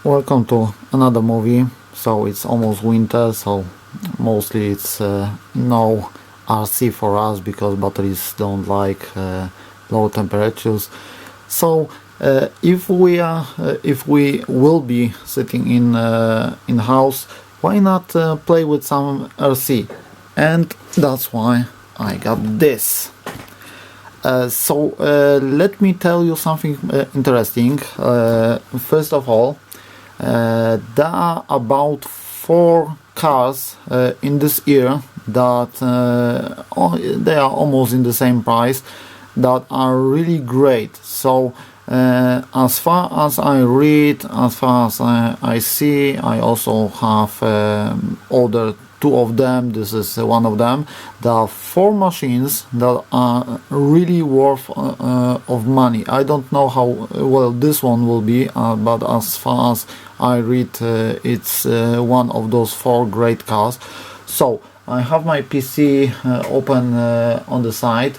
Welcome to another movie. So it's almost winter, so mostly it's no RC for us because batteries don't like low temperatures. So if we will be sitting in house, why not play with some RC? And that's why I got this. Let me tell you something interesting. First of all, there are about 4 cars in this year that they are almost in the same price, that are really great. So as far as I read, as far as I see, I also have ordered 2 of them. This is one of them. There are 4 machines that are really worth of money. I don't know how well this one will be, but as far as I read, it's one of those 4 great cars. So I have my PC open on the side,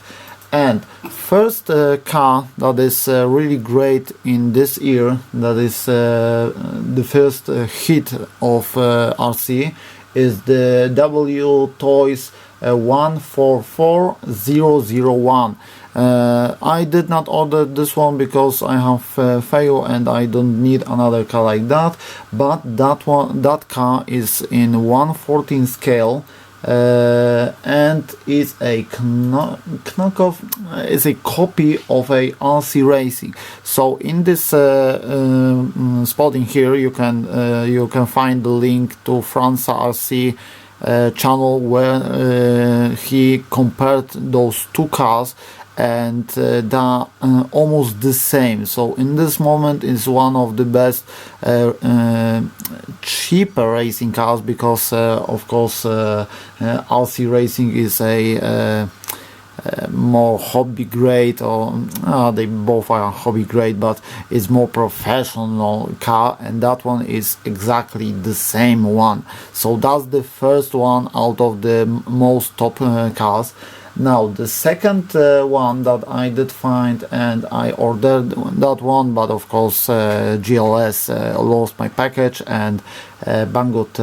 and first car that is really great in this year, that is the first hit of RC, is the Wltoys 144001. I did not order this one because I have fail and I don't need another car like that, but that car is in 1/14 scale, and is a knockoff, is a copy of a RC Racing. So in this spotting here, you can find the link to Franza RC channel where he compared those 2 cars, and they're almost the same. So in this moment is one of the best cheaper racing cars, because of course RC Racing is a more hobby grade, or they both are hobby grade, but it's more professional car, and that one is exactly the same one. So that's the first one out of the most top cars. Now the second one that I did find, and I ordered that one, but of course GLS lost my package, and Banggood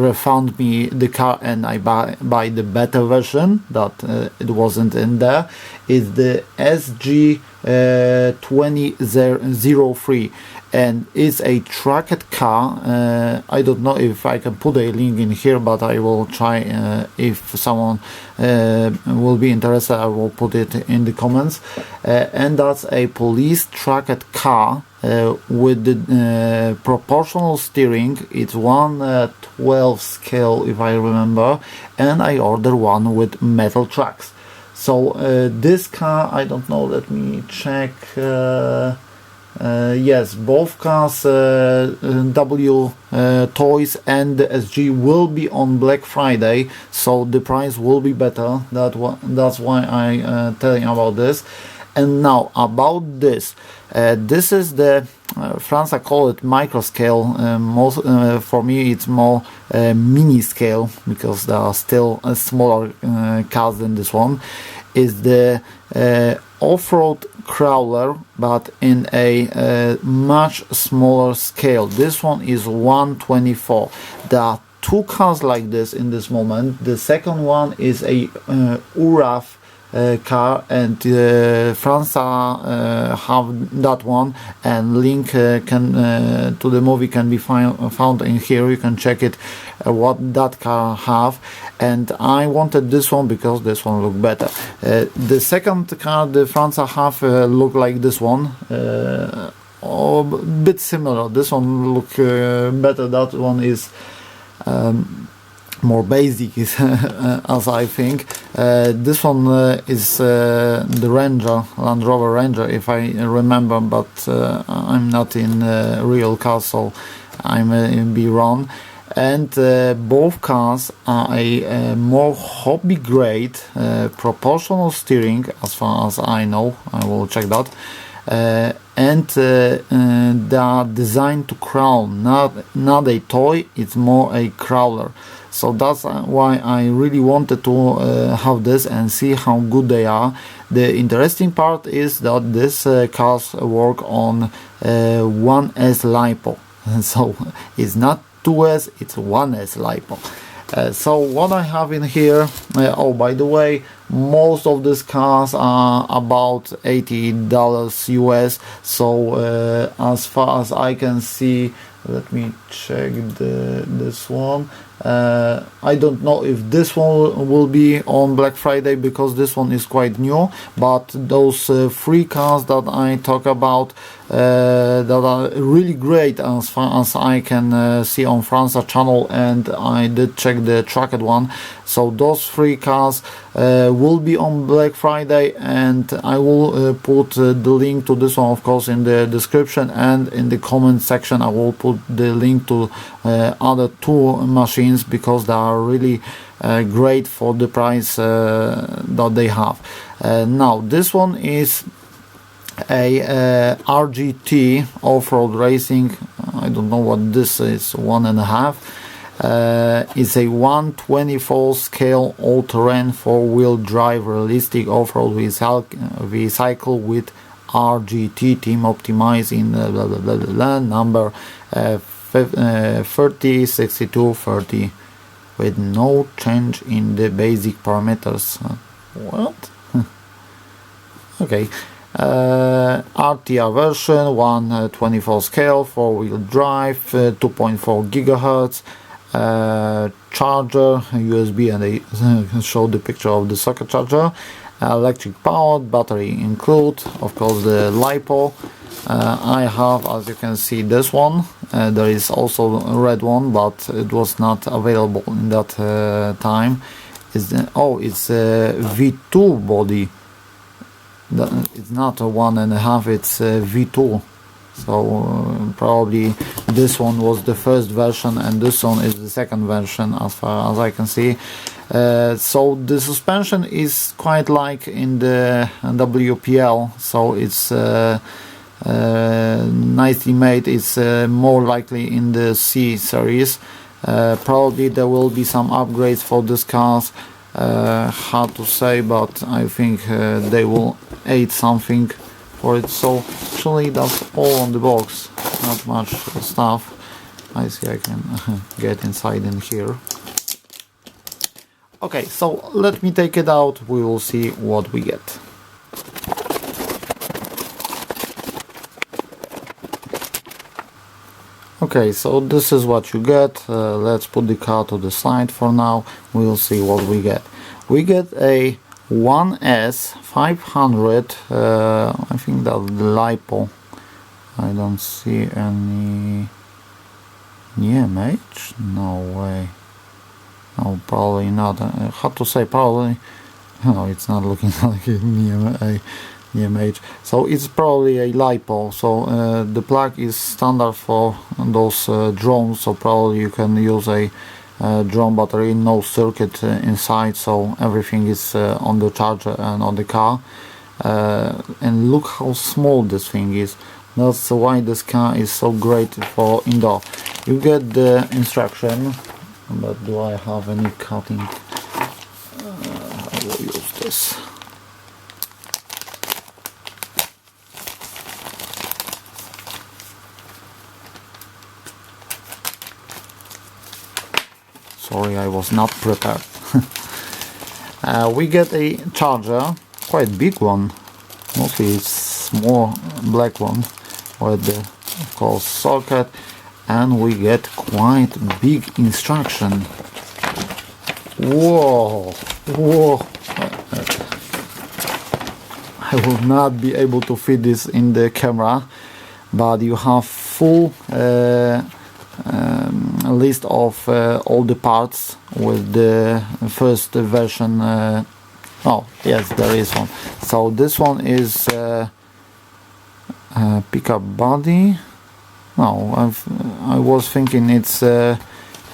refund me the car, and I buy the better version that it wasn't in there. Is the SG2003, and it's a tracked car. I don't know if I can put a link in here, but I will try. If someone will be interested, I will put it in the comments. And that's a police tracked car with the proportional steering. It's 1/12 scale, if I remember, and I ordered one with metal tracks. So this car, I don't know, let me check. Yes, both cars, Wltoys and the SG, will be on Black Friday, so the price will be better. That's why I telling about this. And now about this, this is the France, I call it micro scale. Most for me it's more mini scale, because there are still smaller cars than this one. Is the off-road crawler, but in a much smaller scale. This one is 1/24. There are 2 cars like this in this moment. The second one is a URUAV car, and Franza have that one, and link to the movie can be found in here. You can check it, what that car have, and I wanted this one because this one looked better. The second car the Franza have look like this one, a bit similar. This one look better. That one is more basic, as I think. This one is the Ranger, Land Rover Ranger, if I remember, but I'm not in real cars, so I may be wrong. And both cars are a more hobby grade proportional steering, as far as I know. I will check that. and they are designed to crawl, not a toy, it's more a crawler. So that's why I really wanted to have this and see how good they are. The interesting part is that this cars work on 1S LiPo, so it's not 2S, it's 1S LiPo. So what I have in here, oh, by the way, most of these cars are about $80 US. So as far as I can see, let me check this one. I don't know if this one will be on Black Friday because this one is quite new, but those free cars that I talk about that are really great as far as I can see on France's channel, and I did check the tracked one. So those free cars will be on Black Friday, and I will put the link to this one, of course, in the description, and in the comment section I will put the link to other two machines because they are really great for the price that they have. Now this one is a RGT off-road racing. I don't know what this is, 1.5. It's a 1/24 scale all-terrain four-wheel drive realistic off-road vehicle with RGT team optimizing blah, blah, blah, blah, number 306230 with no change in the basic parameters. What? Okay. RTR version 1/24 scale, four-wheel drive, 2.4 gigahertz, charger, USB, and they show the picture of the socket charger, electric powered, battery include, of course, the LiPo. I have, as you can see, this one. There is also a red one, but it was not available in that time. It's a V2 body. It's not a 1.5, it's a V2. So probably this one was the first version and this one is the second version as far as I can see. So the suspension is quite like in the WPL, so it's nicely made. It's more likely in the C series. Probably there will be some upgrades for these cars. Hard to say, but I think they will add something for it. So actually that's all on the box, not much stuff. I see I can get inside in here. Okay, so let me take it out, we will see what we get. Okay, so this is what you get. Let's put the car to the side for now. We'll see what we get. We get a 1S 500. I think that's the LiPo. I don't see any EMH. No way. No, probably not. Hard to say. Probably. No, it's not looking like an EMH. So it's probably a LiPo. So the plug is standard for those drones. So probably you can use a drone battery, no circuit inside. So everything is on the charger and on the car. And look how small this thing is. That's why this car is so great for indoor. You get the instruction, but do I have any cutting? I will use this. Sorry, I was not prepared. We get a charger, quite big one. Mostly it's more black one with the, of course, socket, and we get quite big instruction. Whoa, whoa! I will not be able to fit this in the camera, but you have full list of all the parts with the first version. Oh yes, there is one. So this one is pickup body. No, I was thinking it's the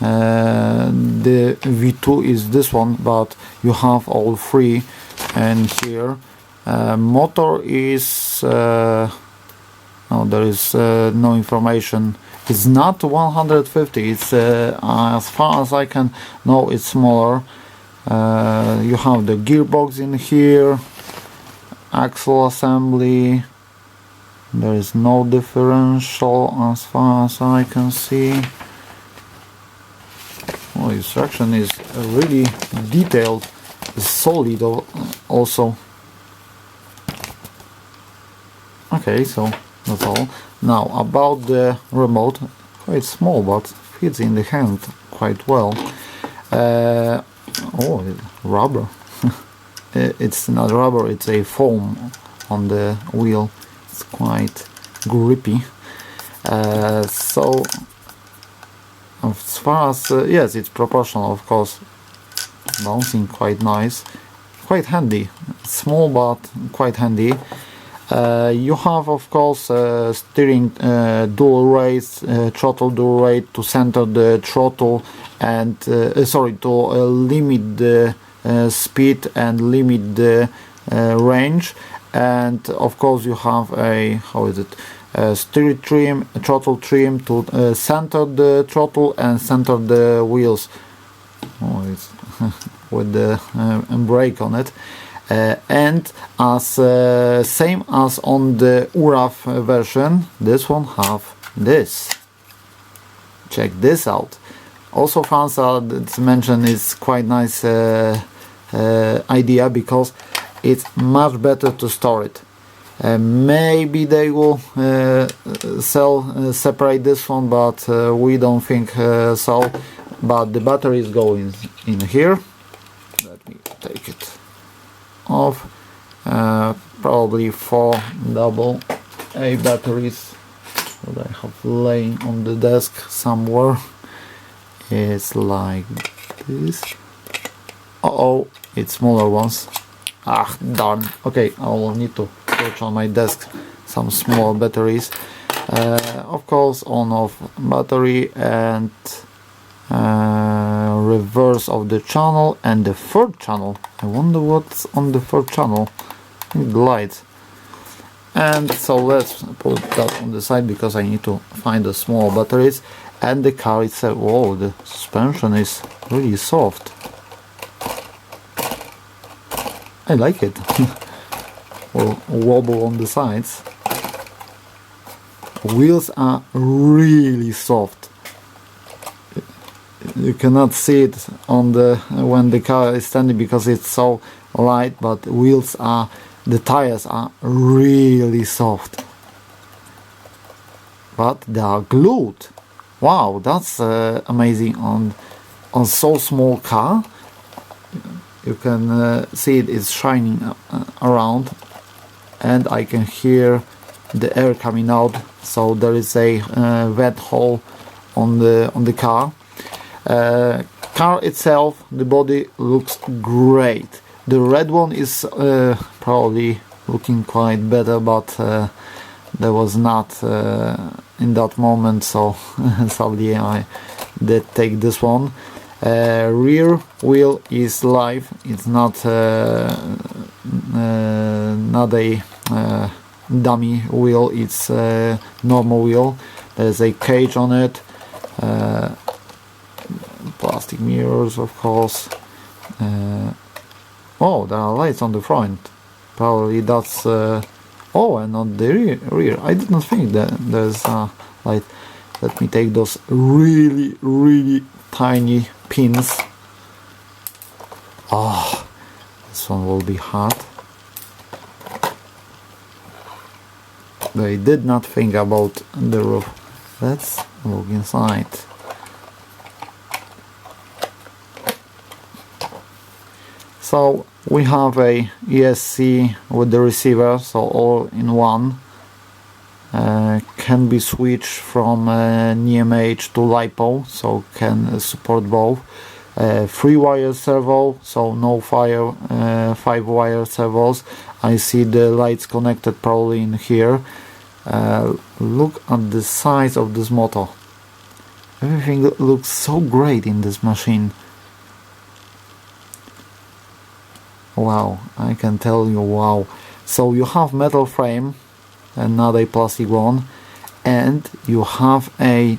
V2 is this one, but you have all three. And here motor is No, there is no information. It's not 150. It's as far as I can know, it's smaller. You have the gearbox in here, axle assembly. There is no differential as far as I can see. Oh, instruction is really detailed, solid also. Okay, so that's all. Now about the remote, quite small but fits in the hand quite well. Oh, rubber. It's not rubber, it's a foam on the wheel. It's quite grippy. So as far as yes, it's proportional, of course. Bouncing quite nice, quite handy. Small but quite handy. You have, of course, steering dual rates, throttle dual rate to center the throttle and to limit the speed and limit the range. And of course, you have a steering trim, throttle trim to center the throttle and center the wheels. Oh, it's with the brake on it. And as same as on the URUAV version, this one have this. Check this out. Also, Franza, it's mentioned, is quite nice idea because it's much better to store it. Maybe they will separate this one, but we don't think so. But the battery is going in here. Let me take it off. Probably 4 AA batteries that I have laying on the desk somewhere. It's like this. Oh, it's smaller ones. Ah, darn. Okay, I will need to search on my desk some small batteries. Of course, on-off battery and reverse of the channel and the third channel. I wonder what's on the third channel. The lights. And so let's put that on the side because I need to find the small batteries. And the car itself. Whoa, the suspension is really soft. I like it. Or wobble on the sides. Wheels are really soft. You cannot see it on the when the car is standing because it's so light, but the tires are really soft. But they are glued. Wow, that's amazing on so small car. You can see it is shining around, and I can hear the air coming out. So there is a wet hole on the car. Car itself, the body looks great. The red one is probably looking quite better, but there was not in that moment, so sadly I did take this one. Rear wheel is live. It's not a dummy wheel. It's a normal wheel. There's a cage on it. Plastic mirrors, of course. Oh, there are lights on the front. Probably that's oh, and on the rear. I didn't think that there's a light. Let me take those really tiny pins. Oh, this one will be hot. They did not think about the roof. Let's look inside. So we have a ESC with the receiver, so all in one. Can be switched from NEMH to LiPo, so can support both. 3-wire servo, so no 5-wire servos. I see the lights connected probably in here. Look at the size of this motor. Everything looks so great in this machine. Wow, I can tell you, wow. So you have metal frame, and not a plastic one, and you have a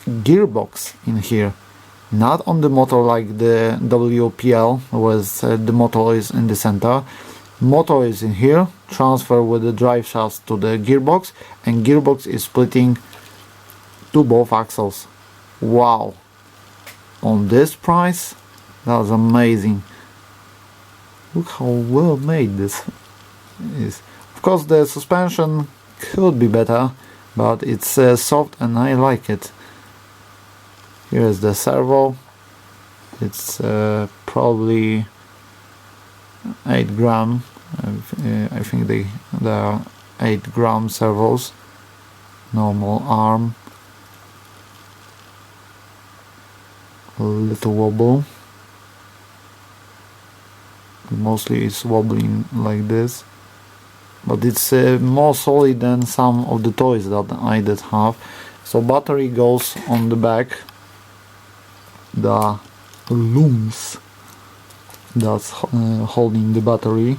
gearbox in here, not on the motor like the WPL with the motor is in the center. Motor is in here, transfer with the drive shaft to the gearbox, and gearbox is splitting to both axles. Wow, on this price, that's amazing. Look how well made this is. Of course the suspension could be better, but it's soft and I like it. Here is the servo. It's probably 8 gram. I think they are 8 gram servos. Normal arm. A little wobble. Mostly it's wobbling like this, but it's more solid than some of the toys that I did have. So battery goes on the back. The looms that's holding the battery.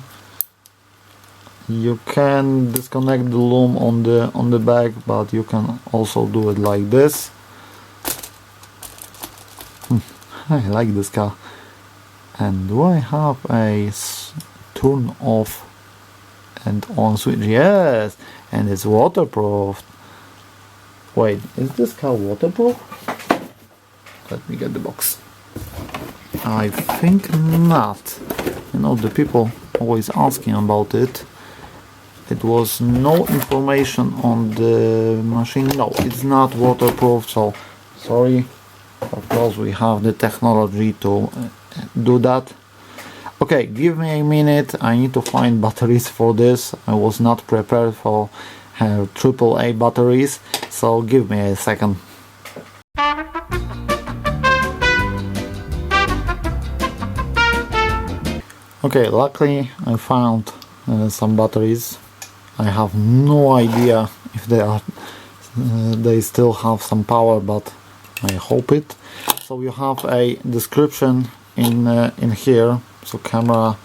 You can disconnect the loom on the back, but you can also do it like this. I like this car. And do I have a turn off and on switch? Yes, and it's waterproof. Wait, is this car waterproof? Let me get the box. I think not. You know, the people always asking about it. It was no information on the machine. No, it's not waterproof, so sorry. Of course we have the technology to do that. Okay, give me a minute. I need to find batteries for this. I was not prepared for AAA batteries, so give me a second. Okay, luckily I found some batteries. I have no idea if they still have some power, but I hope it. So you have a description in here. So camera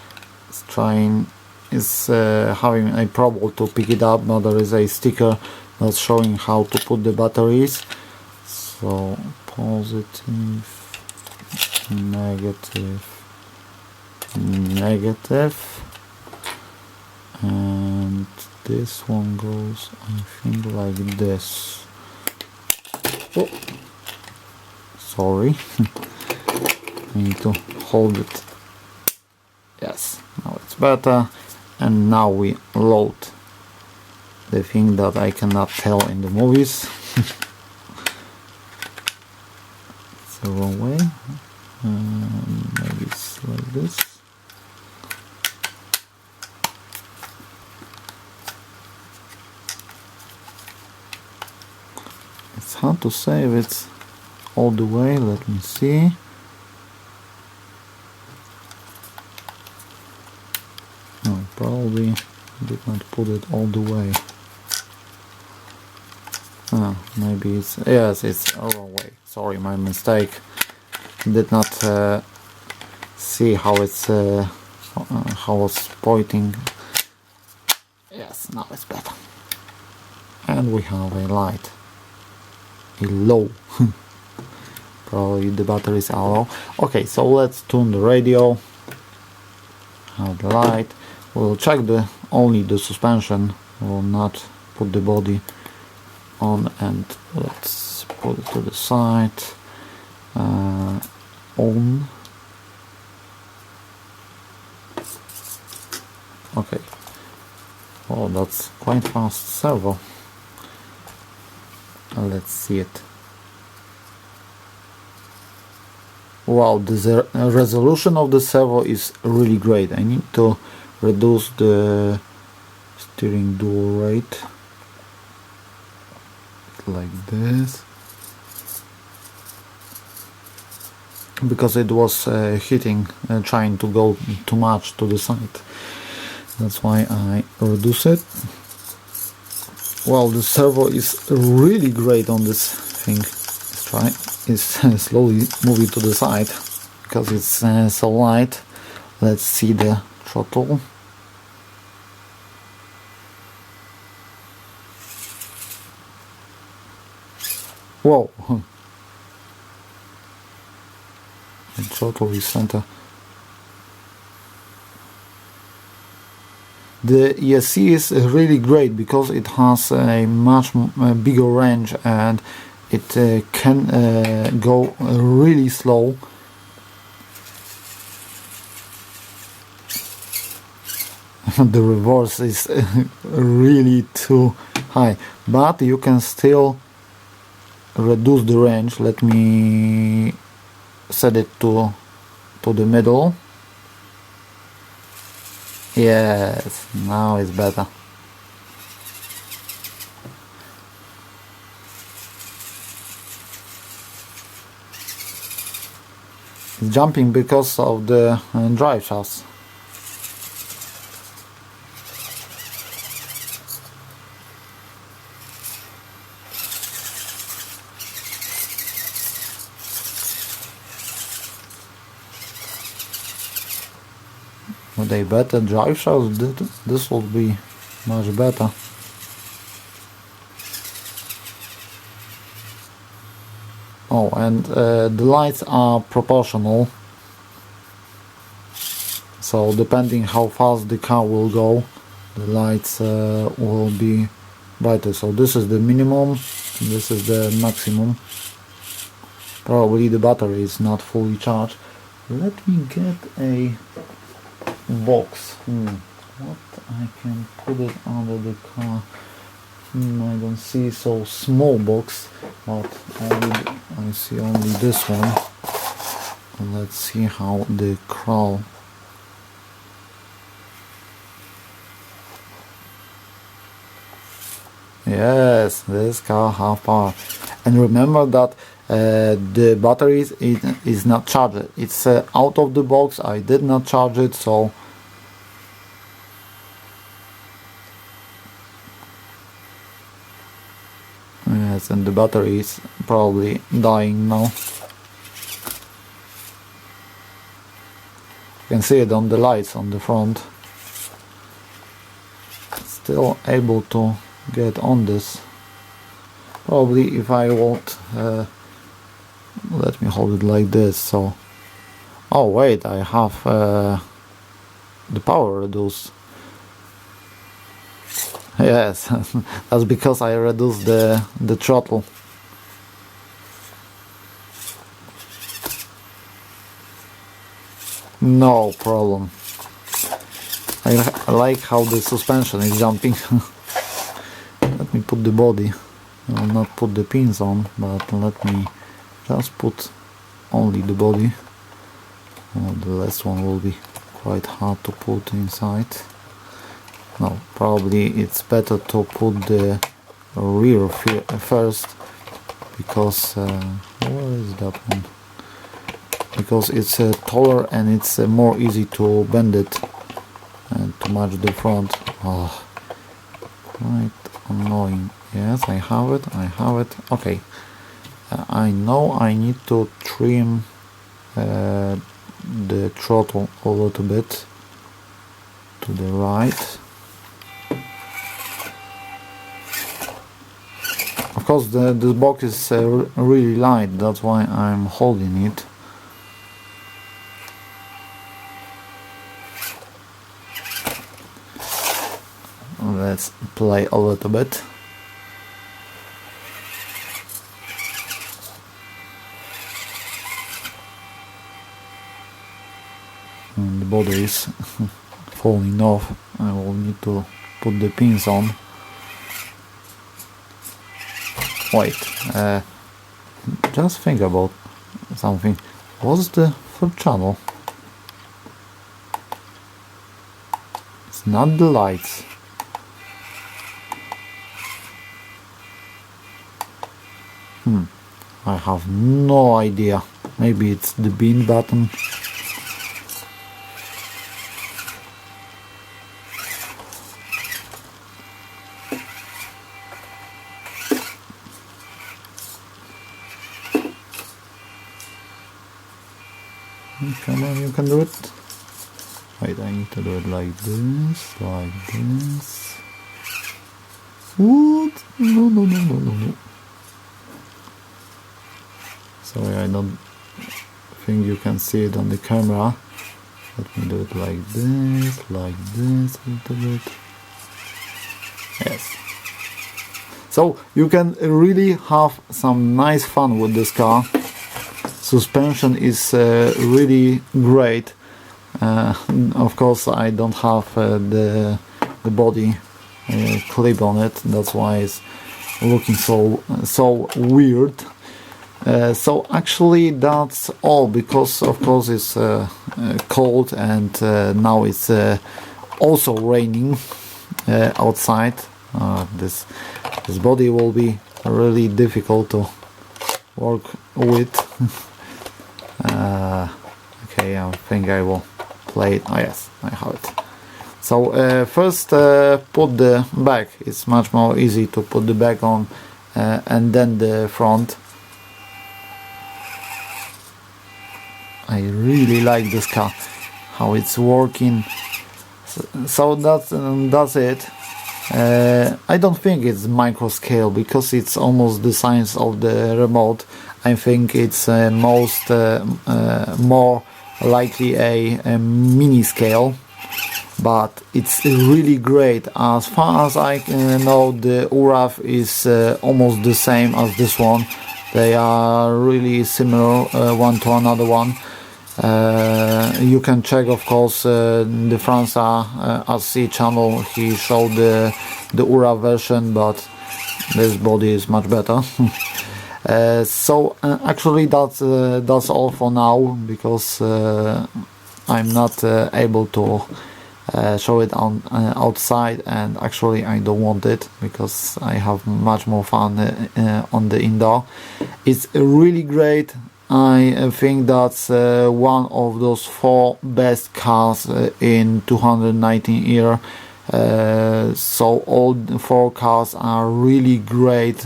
is having a problem to pick it up, but there is a sticker that's showing how to put the batteries. So positive, negative, negative, and this one goes, I think, like this. Oh, sorry. I need to hold it. Yes, now it's better. And now we load the thing that I cannot tell in the movies. It's the wrong way. Maybe it's like this. It's hard to say if it's all the way. Let me see. No, probably did not put it all the way. Maybe it's, yes, it's the wrong way. Sorry, my mistake. Did not see how it's how it's pointing. Yes, now it's better. And we have a light. A low. Probably the batteries are low. Okay, so let's tune the radio. Have the light. We'll check only the suspension. We'll not put the body on, and let's put it to the side. On. Okay. Oh, that's quite fast servo. Let's see it. Wow, the resolution of the servo is really great. I need to reduce the steering dual rate like this, because it was hitting, trying to go too much to the side. That's why I reduce it. Well, the servo is really great on this thing. It's slowly moving to the side because it's so light. Let's see the throttle. Whoa! The throttle is center. The ESC is really great because it has a much bigger range and it can go really slow. The reverse is really too high, but you can still reduce the range. Let me set it to the middle. Yes, now it's better. It's jumping because of the drive shafts. With a better drive shaft, this will be much better. Oh, and the lights are proportional, so depending how fast the car will go, the lights will be brighter. So this is the minimum, this is the maximum. Probably the battery is not fully charged. Let me get a box. What I can put it under the car? I don't see so small box, but I see only this one. Let's see how the crawl. Yes, this car has power. And remember that the battery is not charged. It's out of the box. I did not charge it, so yes, and the battery is probably dying now. You can see it on the lights on the front. Still able to get on this. Probably if I won't let me hold it like this. So, oh wait, I have the power reduced. Yes, that's because I reduced the throttle. No problem. I like how the suspension is jumping. Let me put the body. I will not put the pins on, but let me just put only the body. Oh, the last one will be quite hard to put inside. No, probably it's better to put the rear first, because where is that one? Because it's taller and it's more easy to bend it and to match the front. Oh, quite annoying. Yes, I have it. Okay, I know I need to trim the throttle a little bit to the right. Of course, this box is really light, that's why I'm holding it. Let's play a little bit. And the body is falling off. I will need to put the pins on. Wait, just think about something. What's the third channel? It's not the lights. I have no idea. Maybe it's the bin button. Come on, you can do it. Wait, I need to do it like this, like this. What? No. Sorry, I don't think you can see it on the camera. Let me do it like this a little bit. Yes. So you can really have some nice fun with this car. Suspension is really great. Of course, I don't have the body clip on it. That's why it's looking so weird. So actually that's all, because of course it's cold, and now it's also raining outside. This body will be really difficult to work with. Okay, I think I will play it. Oh yes, I have it. So first put the back. It's much more easy to put the back on and then the front. I really like this car, how it's working. So that's it. I don't think it's micro scale, because it's almost the size of the remote. I think it's more likely a mini scale, but it's really great. As far as I know, the URUAV is almost the same as this one. They are really similar one to another one. You can check, of course, the Franza RC channel. He showed the URUAV version, but this body is much better. So actually that's all for now, because I'm not able to show it on outside, and actually I don't want it, because I have much more fun on the indoor. It's really great. I think that's one of those 4 best cars in 2019 year. So all 4 cars are really great.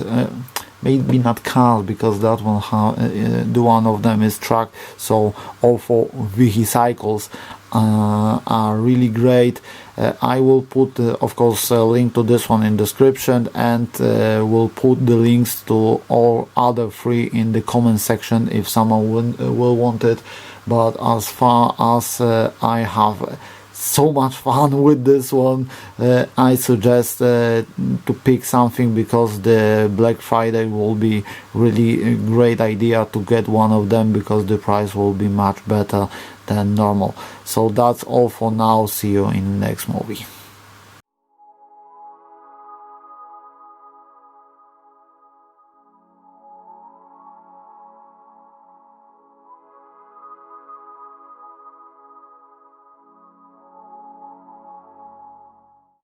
Maybe not cars, because that one the one of them is truck. So all 4 vehicles are really great. I will put of course a link to this one in description, and will put the links to all other 3 in the comment section if someone will want it. But as far as I have so much fun with this one, I suggest to pick something, because the Black Friday will be really a great idea to get one of them, because the price will be much better than normal. So that's all for now. See you in the next movie.